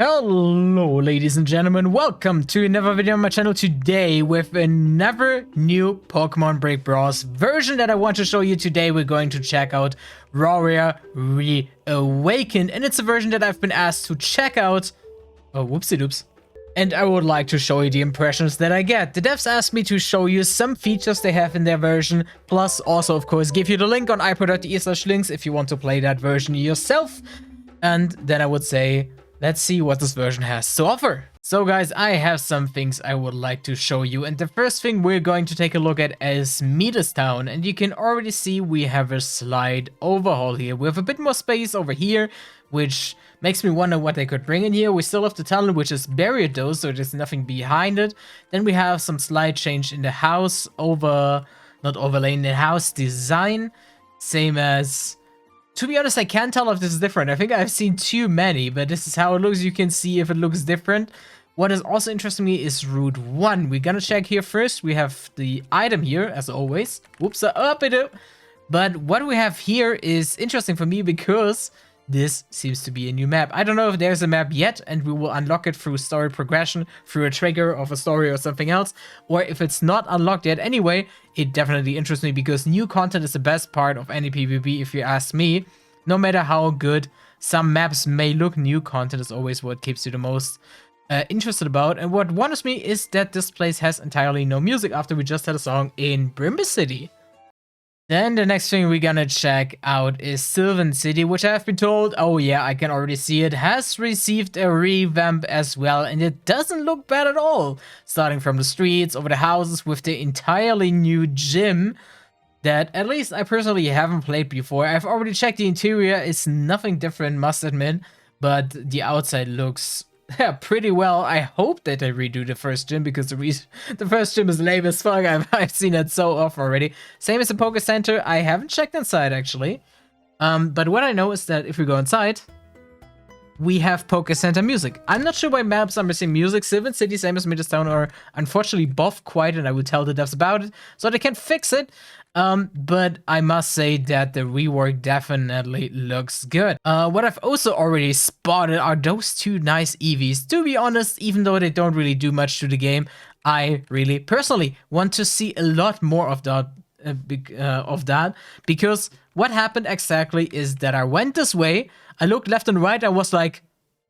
Hello ladies and gentlemen, welcome to another video on my channel today with another new Pokemon Break Bros version that I want to show you today. We're going to check out Roria Reawakened, and it's a version that I've been asked to check out. Oh, whoopsie doops. And I would like to show you the impressions that I get. The devs asked me to show you some features they have in their version, plus also of course give you the link on ipro.de/links if you want to play that version yourself. And then I would say, let's see what this version has to offer. So guys, I have some things I would like to show you, and the first thing we're going to take a look at is Town. And you can already see we have a slight overhaul here. We have a bit more space over here, which makes me wonder what they could bring in here. We still have the tunnel, which is buried though, so there's nothing behind it. Then we have some slight change in the house not overlay, in the house design. Same as... To be honest, I can't tell if this is different. I think I've seen too many, but this is how it looks. You can see if it looks different. What is also interesting me is Route 1. We're gonna check here first. We have the item here, as always. Whoops, up it up. But what we have here is interesting for me because this seems to be a new map. I don't know if there's a map yet, and we will unlock it through story progression, through a trigger of a story or something else, or if it's not unlocked yet. Anyway, it definitely interests me because new content is the best part of any PBB, if you ask me. No matter how good some maps may look, new content is always what keeps you the most interested about. And what wonders me is that this place has entirely no music after we just had a song in City. Then the next thing we're gonna check out is Silven City, which I have been told, oh yeah, I can already see it, has received a revamp as well, and it doesn't look bad at all. Starting from the streets, over the houses, with the entirely new gym that at least I personally haven't played before. I've already checked the interior, it's nothing different, must admit, but the outside looks... yeah, pretty well. I hope that they redo the first gym because the first gym is lame as fuck. I've seen it so off already. Same as the Poke Center. I haven't checked inside actually. But what I know is that if we go inside, we have Poke Center music. I'm not sure why maps are missing music. Silven City, same as Town, are unfortunately buffed quite, and I will tell the devs about it so they can fix it. But I must say that the rework definitely looks good. What I've also already spotted are those two nice EVs. To be honest, even though they don't really do much to the game, I really personally want to see a lot more of that, because what happened exactly is that I went this way, I looked left and right, I was like,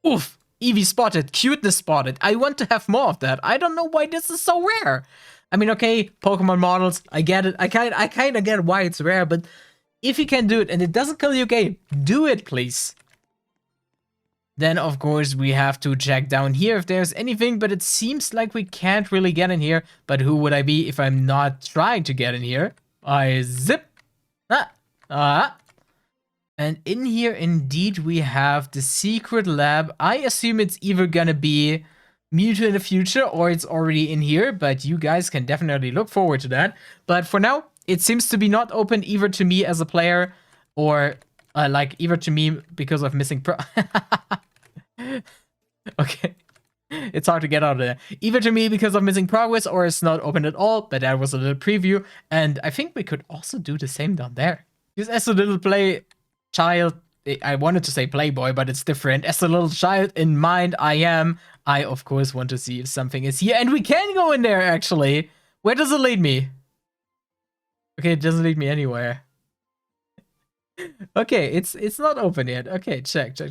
oof, EV spotted, cuteness spotted. I want to have more of that. I don't know why this is so rare. I mean, okay, Pokemon models, I get it. I kind of get why it's rare, but if you can do it and it doesn't kill your game, do it, please. Then, of course, we have to check down here if there's anything, but it seems like we can't really get in here. But who would I be if I'm not trying to get in here? I zip. And in here, indeed, we have the secret lab. I assume it's either gonna be Mewtwo in the future, or it's already in here, but you guys can definitely look forward to that. But for now, it seems to be not open either to me as a player, or like either to me because of missing okay, it's hard to get out of there. Either to me because of missing progress, or it's not open at all. But that was a little preview, and I think we could also do the same down there. Because as a little child, I wanted to say playboy, but it's different. As a little child in mind, I of course want to see if something is here, and we can go in there actually. Where does it lead me? Okay, it doesn't lead me anywhere. Okay, it's not open yet. Okay, check. All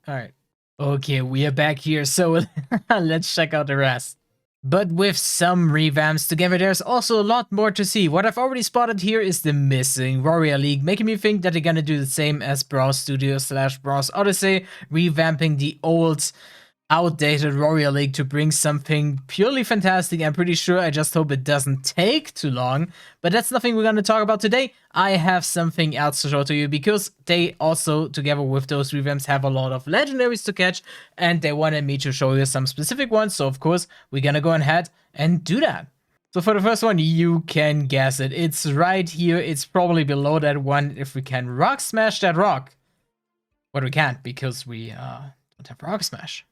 right. Okay, we are back here, so let's check out the rest. But with some revamps together, there's also a lot more to see. What I've already spotted here is the missing Roria League, making me think that they're gonna do the same as Bros Studio / Bros Odyssey, revamping the old, outdated Roria League to bring something purely fantastic. I'm pretty sure. I just hope it doesn't take too long. But that's nothing we're gonna talk about today. I have something else to show to you, because they also, together with those revamps, have a lot of legendaries to catch, and they wanted me to show you some specific ones. So of course, we're gonna go ahead and do that. So for the first one, you can guess it. It's right here. It's probably below that one. If we can rock smash that rock. But we can't, because we don't have rock smash.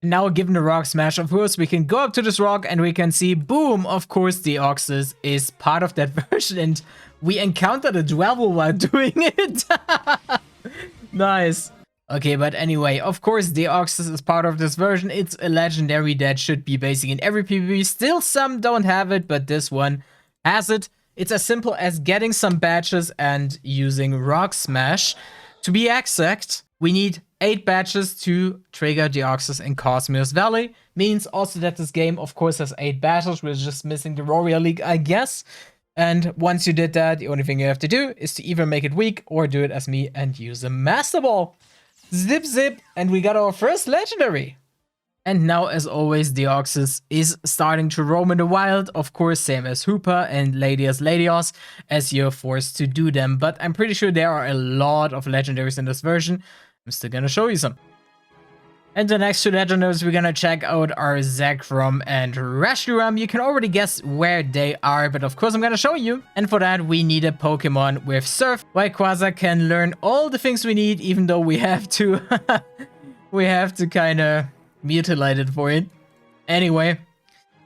Now, given the rock smash, of course, we can go up to this rock and we can see, boom, of course, Deoxys is part of that version, and we encountered a Dwebble while doing it. Nice. Okay, but anyway, of course, Deoxys is part of this version. It's a legendary that should be basic in every PBB. Still, some don't have it, but this one has it. It's as simple as getting some badges and using Rock Smash. To be exact, we need 8 badges to trigger Deoxys in Cosmos Valley. Means also that this game, of course, has 8 battles. We're just missing the Roria League, I guess. And once you did that, the only thing you have to do is to either make it weak or do it as me and use a Master Ball. Zip zip, and we got our first legendary. And now, as always, Deoxys is starting to roam in the wild, of course, same as Hoopa and Ladios, as you're forced to do them. But I'm pretty sure there are a lot of legendaries in this version. I'm still gonna show you some. And the next 2 legendaries we're gonna check out are Zekrom and Reshiram. You can already guess where they are, but of course I'm gonna show you. And for that we need a Pokemon with Surf. Rayquaza can learn all the things we need, even though we have to kind of mutilate it for it. Anyway,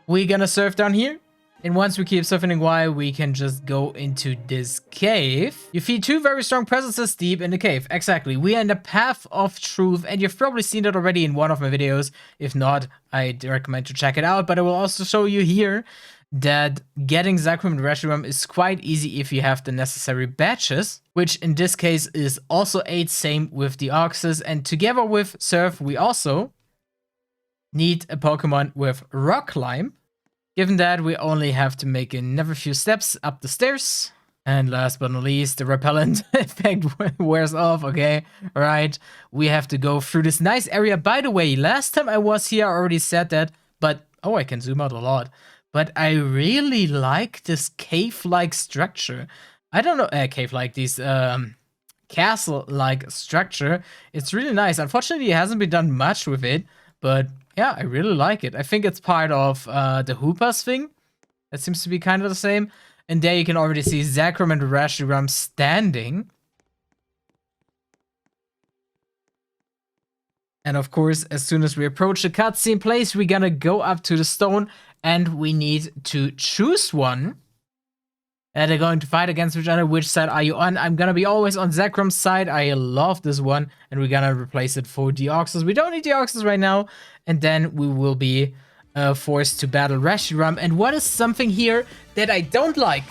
we're gonna surf down here. And once we keep surfing while, we can just go into this cave. You feed 2 very strong presences deep in the cave. Exactly. We are in the Path of Truth, and you've probably seen it already in one of my videos. If not, I'd recommend to check it out. But I will also show you here that getting Zekrom and Reshiram is quite easy if you have the necessary badges, which in this case is also 8, same with Deoxys. And together with Surf, we also need a Pokemon with Rock Climb. Given that, we only have to make another few steps up the stairs. And last but not least, the repellent effect wears off, okay? Right, we have to go through this nice area. By the way, last time I was here, I already said that, but... oh, I can zoom out a lot. But I really like this cave-like structure. I don't know, cave-like, these, castle-like structure. It's really nice. Unfortunately, it hasn't been done much with it, but... yeah, I really like it. I think it's part of the Hoopas thing. That seems to be kind of the same. And there you can already see Zekrom and Reshiram standing. And of course, as soon as we approach the cutscene place, we're gonna go up to the stone and we need to choose one. And they're going to fight against each other. Which side are you on? I'm gonna be always on Zekrom's side. I love this one. And we're gonna replace it for Deoxys. We don't need Deoxys right now. And then we will be forced to battle Reshiram. And what is something here that I don't like?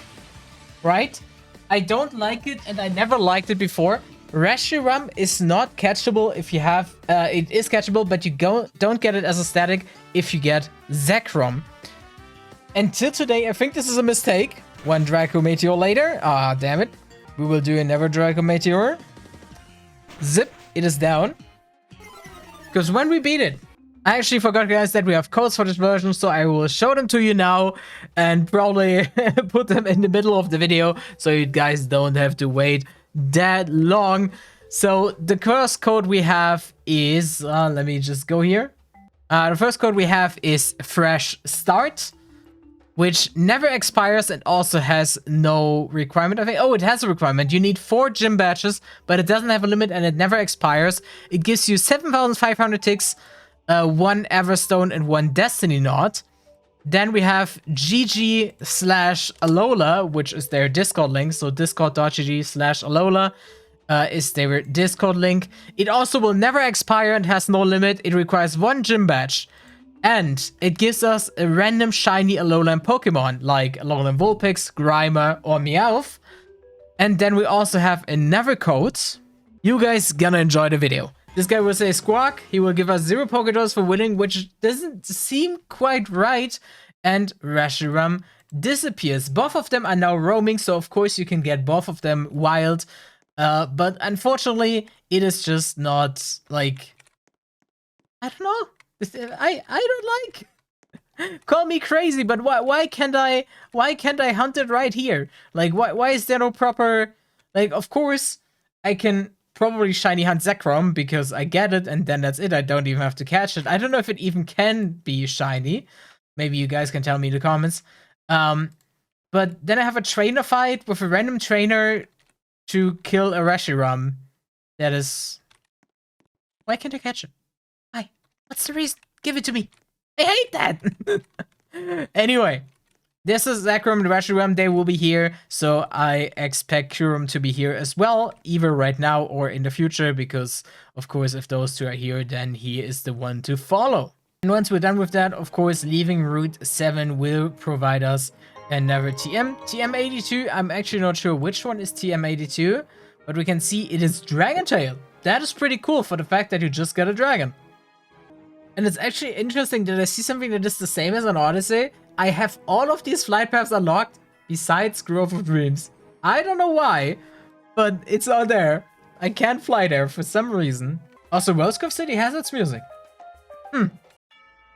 Right? I don't like it, and I never liked it before. Reshiram is not catchable if you have... it is catchable, but you don't get it as a static if you get Zekrom. Until today, I think this is a mistake. One Draco Meteor later. Ah, damn it. We will do another Draco Meteor. Zip. It is down. Because when we beat it... I actually forgot, guys, that we have codes for this version, so I will show them to you now and probably put them in the middle of the video so you guys don't have to wait that long. So the first code we have is... let me just go here. The first code we have is Fresh Start, which never expires and also has no requirement. I think, oh, it has a requirement. You need 4 gym badges, but it doesn't have a limit and it never expires. It gives you 7,500 ticks, 1 Everstone and 1 Destiny Knot. Then we have GG/Alola, which is their Discord link. So discord.gg/Alola is their Discord link. It also will never expire and has no limit. It requires 1 gym badge. And it gives us a random shiny Alolan Pokemon, like Alolan Vulpix, Grimer, or Meowth. And then we also have another code. You guys gonna enjoy the video. This guy will say Squawk. He will give us 0 Pokédollars for winning, which doesn't seem quite right. And Reshiram disappears. Both of them are now roaming, so of course you can get both of them wild. But unfortunately, it is just not, like... I don't know. I don't like. Call me crazy, but why can't I hunt it right here? Like why is there no proper, like, of course I can probably shiny hunt Zekrom because I get it and then that's it. I don't even have to catch it. I don't know if it even can be shiny. Maybe you guys can tell me in the comments. But then I have a trainer fight with a random trainer to kill a Reshiram. That is... why can't I catch it? What's the reason? Give it to me. I hate that. Anyway, This is Zekrom and Reshiram, they will be here, so I expect Kyurem to be here as well, either right now or in the future, because, of course, if those two are here, then he is the one to follow. And once we're done with that, of course, leaving Route 7 will provide us another TM. TM82, I'm actually not sure which one is TM82, but we can see it is Dragon Tail. That is pretty cool for the fact that you just got a dragon. And it's actually interesting that I see something that is the same as on Odyssey. I have all of these flight paths unlocked besides Grove of Dreams. I don't know why, but it's all there. I can't fly there for some reason. Also, Rosecove City has its music.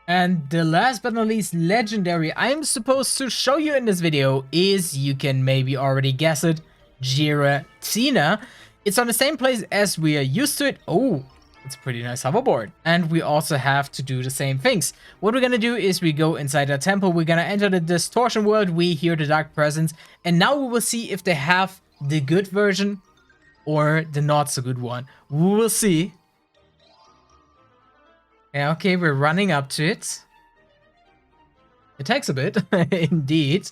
And the last but not least legendary I'm supposed to show you in this video is, you can maybe already guess it, Giratina. It's on the same place as we are used to it. Oh, it's a pretty nice hoverboard. And we also have to do the same things. What we're gonna do is we go inside our temple, we're gonna enter the distortion world, we hear the dark presence, and now we will see if they have the good version or the not so good one. We will see. Yeah, okay, we're running up to it. It takes a bit, indeed.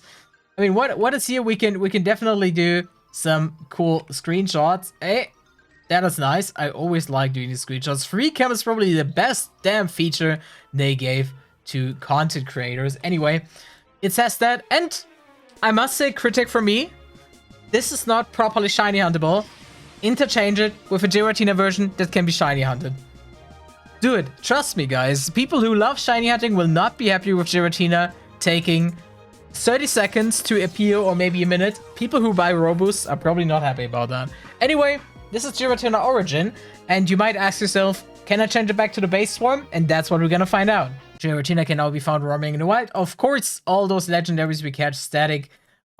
I mean, what is here? We can definitely do some cool screenshots. Hey, that is nice. I always like doing these screenshots. Free cam is probably the best damn feature they gave to content creators. Anyway, it says that, and I must say, critic for me, this is not properly shiny huntable. Interchange it with a Giratina version that can be shiny hunted. Do it. Trust me, guys. People who love shiny hunting will not be happy with Giratina taking 30 seconds to appear, or maybe a minute. People who buy Robust are probably not happy about that. Anyway, this is Giratina Origin, and you might ask yourself, can I change it back to the base form? And that's what we're gonna find out. Giratina can now be found roaming in the wild. Of course, all those legendaries we catch static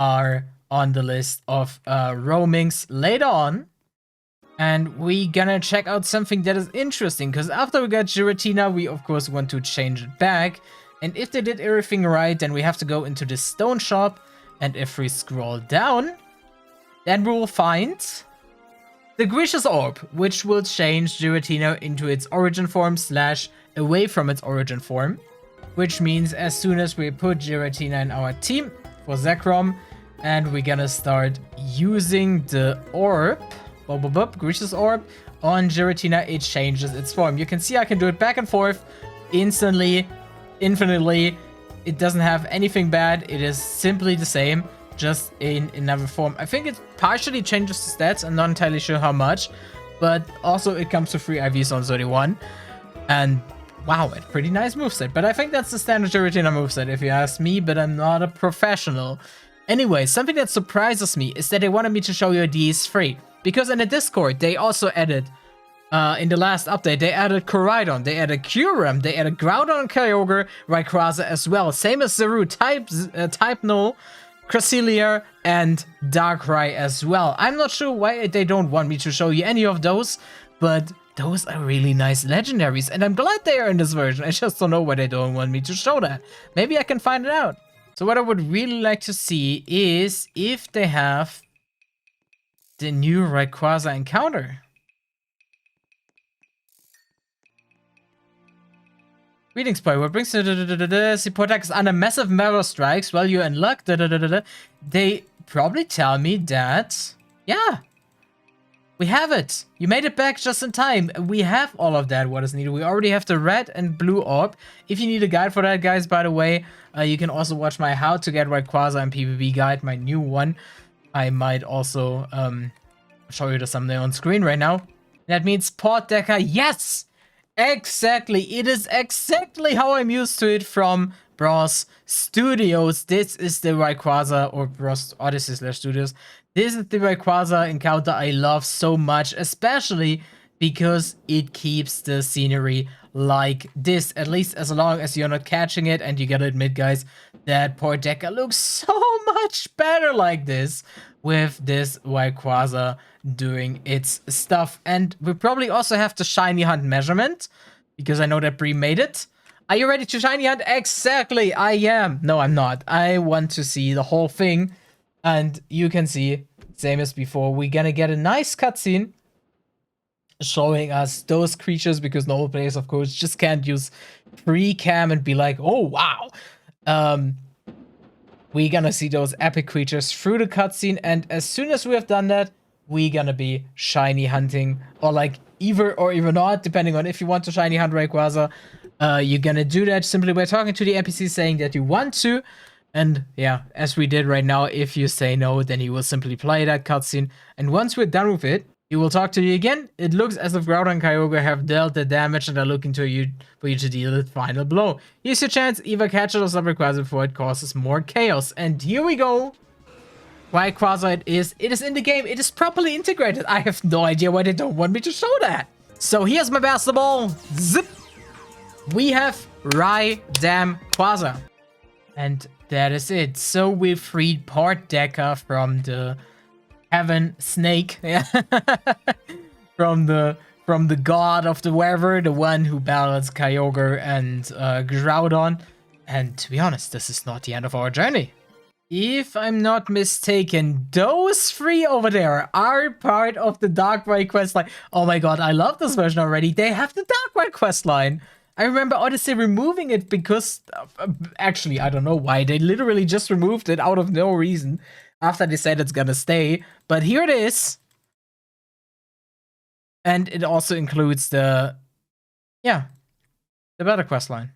are on the list of roamings later on. And we gonna check out something that is interesting, because after we got Giratina, we of course want to change it back. And if they did everything right, then we have to go into the stone shop. And if we scroll down, then we will find the Gracious Orb, which will change Giratina into its origin form / away from its origin form. Which means as soon as we put Giratina in our team for Zekrom, and we're gonna start using the orb, Gracious Orb, on Giratina, it changes its form. You can see I can do it back and forth instantly, infinitely. It doesn't have anything bad. It is simply the same, just in another form. I think it partially changes the stats. I'm not entirely sure how much, but also it comes to free IVs on 31. And wow, a pretty nice moveset. But I think that's the standard Giratina moveset if you ask me, but I'm not a professional. Anyway, something that surprises me is that they wanted me to show you these three. Because in the Discord, they also added, in the last update, they added Koraidon, they added Kyurem, they added Groudon, Kyogre, Rayquaza as well. Same as Zaru, Type Null, Cresselia, and Darkrai as well. I'm not sure why they don't want me to show you any of those, but those are really nice legendaries, and I'm glad they are in this version. I just don't know why they don't want me to show that. Maybe I can find it out. So what I would really like to see is if they have the new Rayquaza encounter. Greetings, boy. What brings Supportax under massive mirror strikes while you're in luck? They probably tell me that, yeah, we have it. You made it back just in time. We have all of that, what is needed. We already have the red and blue orb. If you need a guide for that, guys, by the way, you can also watch my How to Get Rayquaza and PBB guide, my new one. I might also show you the thumbnail on screen right now. That means Port Decker. Yes! Exactly. It is exactly how I'm used to it from Bros Studios. This is the Rayquaza, or Bros Odyssey / Studios. This is the Rayquaza encounter I love so much, especially because it keeps the scenery like this, at least as long as you're not catching it. And you gotta admit, guys, that Port Decker looks so much better like this, with this Rayquaza doing its stuff. And we probably also have the shiny hunt measurement, because I know that Bree made it. Are you ready to shiny hunt? Exactly, I am. No, I'm not. I want to see the whole thing. And you can see, same as before, we're gonna get a nice cutscene showing us those creatures, because normal players, of course, just can't use free cam and be like, oh, wow. we're gonna see those epic creatures through the cutscene, and as soon as we have done that, we're gonna be shiny hunting, or like either or even not, depending on if you want to shiny hunt Rayquaza. You're gonna do that simply by talking to the NPC saying that you want to, and yeah, as we did right now, if you say no, then he will simply play that cutscene, and once we're done with it, he will talk to you again. It looks as if Groudon and Kyogre have dealt the damage and are looking to you for you to deal the final blow. Here's your chance, either catch it or stop Rayquaza before it causes more chaos. And here we go. Rayquaza it is in the game, it is properly integrated. I have no idea why they don't want me to show that. So here's my basketball. Zip. We have Rayquaza. And that is it. So we freed Part Deca from the Heaven Snake, yeah. from the god of the weather, the one who battles Kyogre and Groudon. And to be honest, this is not the end of our journey. If I'm not mistaken, those three over there are part of the Darkrai questline. Oh my god, I love this version already. They have the Darkrai questline. I remember Odyssey removing it because, actually, I don't know why. They literally just removed it out of no reason after they said it's gonna stay. But here it is. And it also includes the battle questline.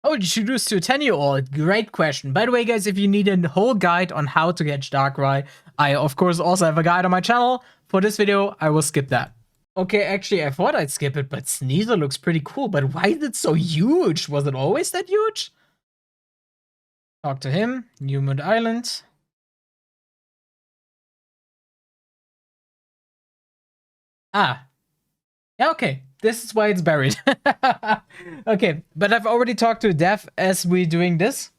Oh, introduced to a 10-year-old. Great question. By the way, guys, if you need a whole guide on how to catch Darkrai, I, of course, also have a guide on my channel. For this video, I will skip that. Okay, actually, I thought I'd skip it, but Sneasel looks pretty cool. But why is it so huge? Was it always that huge? Talk to him. Newmont Island. Ah. Yeah, okay. This is why it's buried. Okay, but I've already talked to Dev as we're doing this.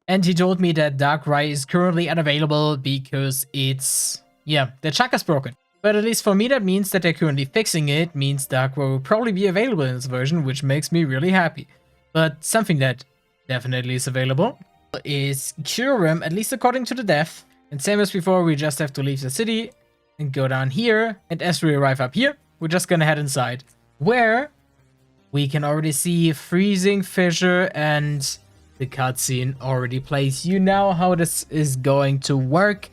And he told me that Darkrai is currently unavailable because it's... yeah, the chuck is broken. But at least for me, that means that they're currently fixing it, means Darkrai will probably be available in this version, which makes me really happy. But something that definitely is available is Kyurem, at least according to the dev. And same as before, we just have to leave the city and go down here. And as we arrive up here, we're just gonna head inside, where we can already see Freezing Fissure, and the cutscene already plays. You know how this is going to work.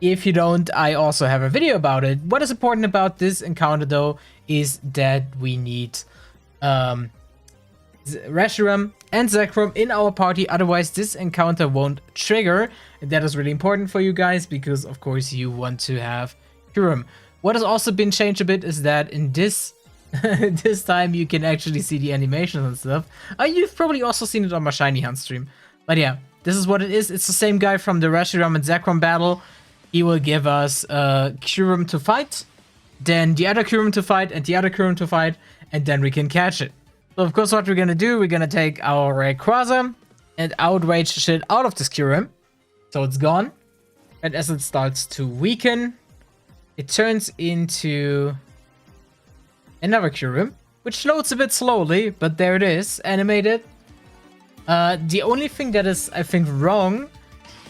If you don't, I also have a video about it. What is important about this encounter, though, is that we need Reshiram and Zekrom in our party. Otherwise, this encounter won't trigger. And that is really important for you guys because, of course, you want to have Kyurem. What has also been changed a bit is that in this this time you can actually see the animations and stuff. You've probably also seen it on my Shiny Hunt stream. But yeah, this is what it is. It's the same guy from the Reshiram and Zekrom battle. He will give us Kyurem to fight, then the other Kyurem to fight, and the other Kyurem to fight, and then we can catch it. So of course what we're gonna do, we're gonna take our Rayquaza and outrage shit out of this Kyurem. So it's gone. And as it starts to weaken, it turns into another Kyurem, which loads a bit slowly, but there it is, animated. The only thing that is, I think, wrong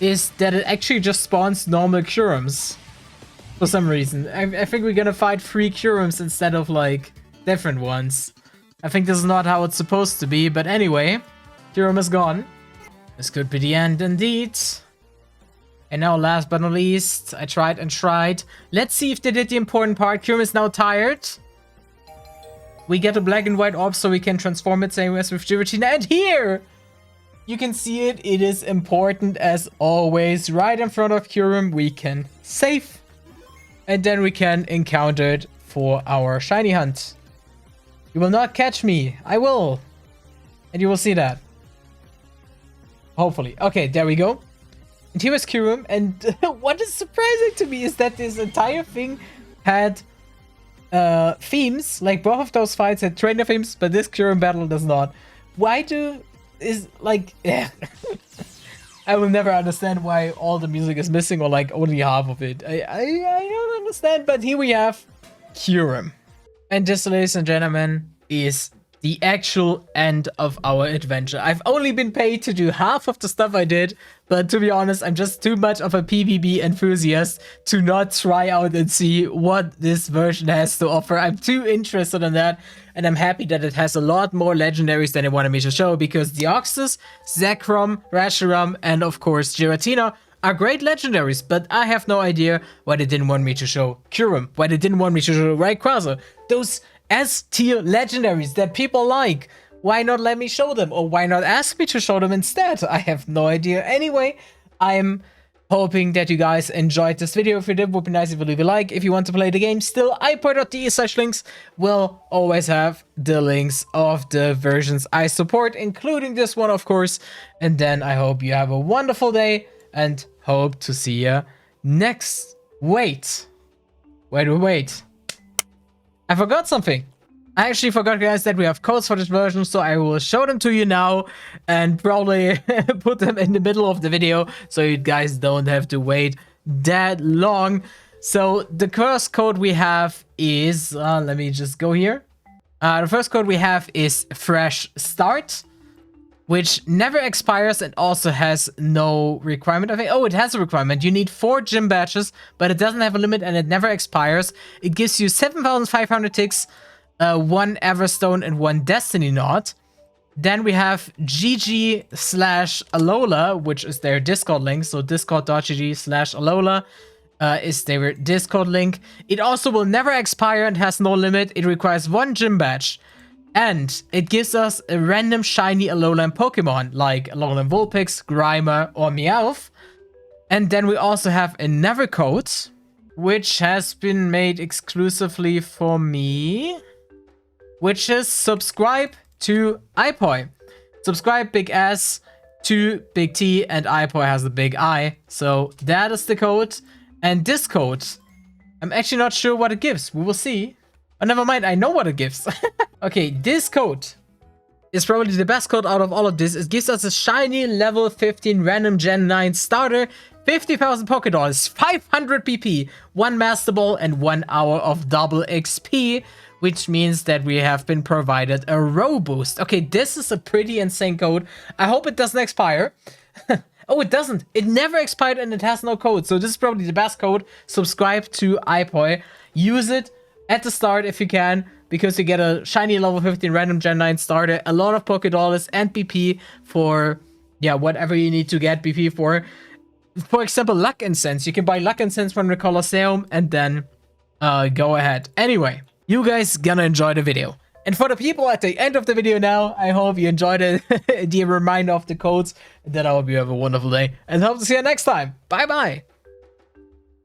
is that it actually just spawns normal Kyurems for some reason. I think we're gonna fight 3 Kyurems instead of, like, different ones. I think this is not how it's supposed to be, but anyway, Kyurem is gone. This could be the end indeed. And now, last but not least, I tried and tried. Let's see if they did the important part. Kyurem is now tired. We get a black and white orb so we can transform it, same as with Giratina. And here! You can see it. It is important as always. Right in front of Kyurem, we can save. And then we can encounter it for our shiny hunt. You will not catch me. I will. And you will see that. Hopefully. Okay, there we go. And here is Kyurem. And what is surprising to me is that this entire thing had themes. Like, both of those fights had trainer themes, but this Kyurem battle does not. Why do... is like I will never understand why all the music is missing, or like only half of it. I don't understand, but here we have Kyurem. And this, ladies and gentlemen, is the actual end of our adventure. I've only been paid to do half of the stuff I did, but to be honest, I'm just too much of a PBB enthusiast to not try out and see what this version has to offer. I'm too interested in that. and I'm happy that it has a lot more legendaries than it wanted me to show, because Deoxys, Zekrom, Reshiram, and of course Giratina are great legendaries, but I have no idea why they didn't want me to show Kyurem, why they didn't want me to show Rayquaza, those S-tier legendaries that people like. Why not let me show them, or why not ask me to show them instead? I have no idea. Anyway, I'm hoping that you guys enjoyed this video. If you did, it would be nice if you leave a like. If you want to play the game still, iPod.de/links will always have the links of the versions I support, including this one, of course. And then I hope you have a wonderful day, and hope to see you next. Wait. I forgot something. I actually forgot, guys, that we have codes for this version, so I will show them to you now and probably put them in the middle of the video so you guys don't have to wait that long. So the first code we have is, let me just go here. The first code we have is Fresh Start, which never expires and also has no requirement. I think, oh, it has a requirement. You need 4 gym badges, but it doesn't have a limit and it never expires. It gives you 7,500 ticks, 1 Everstone and 1 Destiny Knot. Then we have GG/Alola, which is their Discord link. So discord.gg/Alola is their Discord link. It also will never expire and has no limit. It requires 1 gym badge. And it gives us a random shiny Alolan Pokemon, like Alolan Vulpix, Grimer, or Meowth. And then we also have another code, which has been made exclusively for me, which is subscribe to iPoi. Subscribe, big S, to big T, and iPoi has the big I. So that is the code. And this code, I'm actually not sure what it gives. We will see. Oh, never mind, I know what it gives. Okay, this code is probably the best code out of all of this. It gives us a shiny level 15 random Gen 9 starter, 50,000 Pokédolls, 500 PP, 1 Master Ball, and 1 hour of double XP, which means that we have been provided a row boost. Okay, this is a pretty insane code. I hope it doesn't expire. Oh, it doesn't. It never expired and it has no code. So this is probably the best code. Subscribe to iPoi. Use it at the start if you can, because you get a shiny level 15 random Gen 9 starter, a lot of Pokédolls and BP for, yeah, whatever you need to get BP for. For example, Luck Incense. You can buy Luck Incense from the Colosseum and then go ahead. Anyway, you guys gonna enjoy the video. And for the people at the end of the video now, I hope you enjoyed it, the reminder of the codes. And then I hope you have a wonderful day and hope to see you next time. Bye bye.